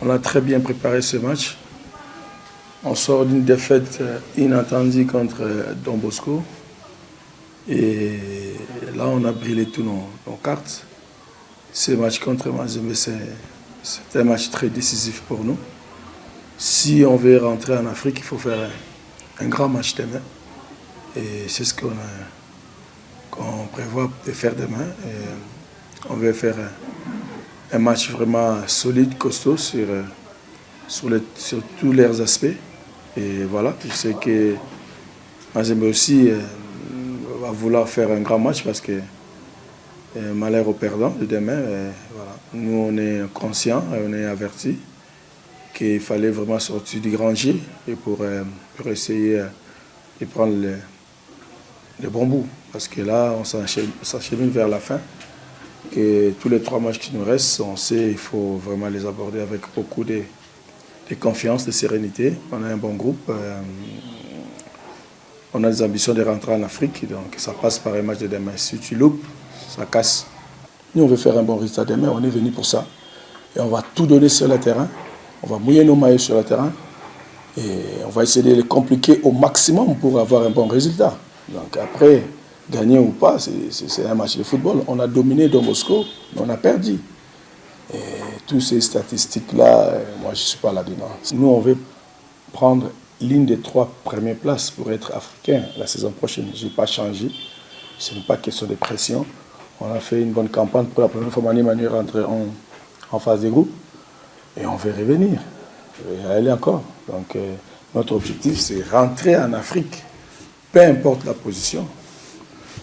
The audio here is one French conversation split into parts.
On a très bien préparé ce match. On sort d'une défaite inattendue contre Don Bosco. Et là, on a brûlé tous nos cartes. Ce match contre Mazembe, c'est un match très décisif pour nous. Si on veut rentrer en Afrique, il faut faire un grand match demain. Et c'est ce qu'on prévoit de faire demain. Et on veut faire un match vraiment solide, costaud sur tous leurs aspects. Et voilà, je sais que Mazembe aussi va vouloir faire un grand match parce que malheur au perdant de demain. Voilà. Nous, on est conscients et on est avertis qu'il fallait vraiment sortir du grand jeu et pour essayer de prendre le bon bout. Parce que là, on s'achemine vers la fin. Que tous les 3 matchs qui nous restent, on sait qu'il faut vraiment les aborder avec beaucoup de confiance, de sérénité. On a un bon groupe. On a des ambitions de rentrer en Afrique. Donc ça passe par un match de demain. Si tu loupes, ça casse. Nous, on veut faire un bon résultat demain. On est venu pour ça. Et on va tout donner sur le terrain. On va mouiller nos maillots sur le terrain. Et on va essayer de les compliquer au maximum pour avoir un bon résultat. Donc après, gagner ou pas, c'est un match de football. On a dominé Don Bosco, mais on a perdu. Et toutes ces statistiques-là, moi, je ne suis pas là-dedans. Nous, on veut prendre l'une des 3 premières places pour être africain la saison prochaine. Je n'ai pas changé. Ce n'est pas question de pression. On a fait une bonne campagne pour la première fois. Mani rentrer en phase de groupe. Et on veut revenir. Et aller encore. Donc, notre objectif, c'est rentrer en Afrique. Peu importe la position.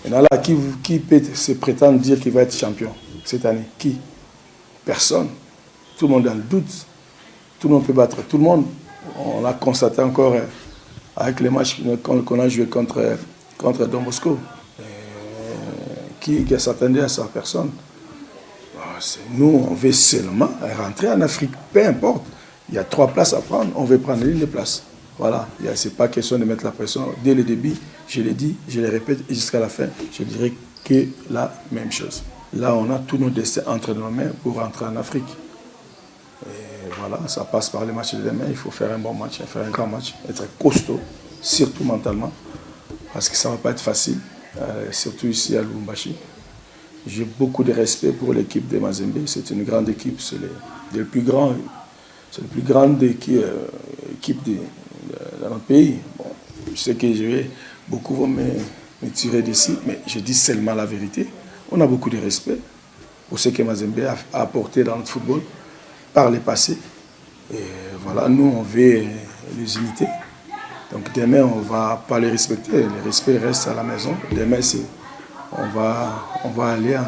Maintenant, là, qui peut se prétendre dire qu'il va être champion cette année? Qui? Personne. Tout le monde a le doute. Tout le monde peut battre tout le monde. On l'a constaté encore avec les matchs qu'on a joués contre Don Bosco. Qui s'attendait à ça? Personne. Nous, on veut seulement rentrer en Afrique. Peu importe. Il y a 3 places à prendre. On veut prendre l'une des places. Voilà. Ce n'est pas question de mettre la pression. Dès le début, je l'ai dit, je le répète, et jusqu'à la fin, je dirais que la même chose. Là, on a tous nos destins entre nos mains pour rentrer en Afrique. Et voilà, ça passe par les matchs de demain. Il faut faire un bon match, faire un grand match, être costaud, surtout mentalement, parce que ça ne va pas être facile, surtout ici à Lubumbashi. J'ai beaucoup de respect pour l'équipe de Mazembe. C'est une grande équipe, c'est le plus grande équipe dans notre pays. Bon, je sais que beaucoup vont me tirer d'ici, mais je dis seulement la vérité. On a beaucoup de respect pour ce que Mazembe a apporté dans notre football par le passé. Et voilà, nous, on veut les imiter. Donc demain, on ne va pas les respecter. Le respect reste à la maison. Demain, on va aller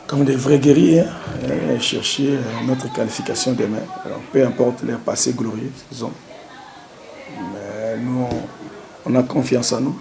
comme des vrais guerriers chercher notre qualification demain. Alors, peu importe leur passé glorieux qu'ils ont. Mais nous, on a confiance en nous.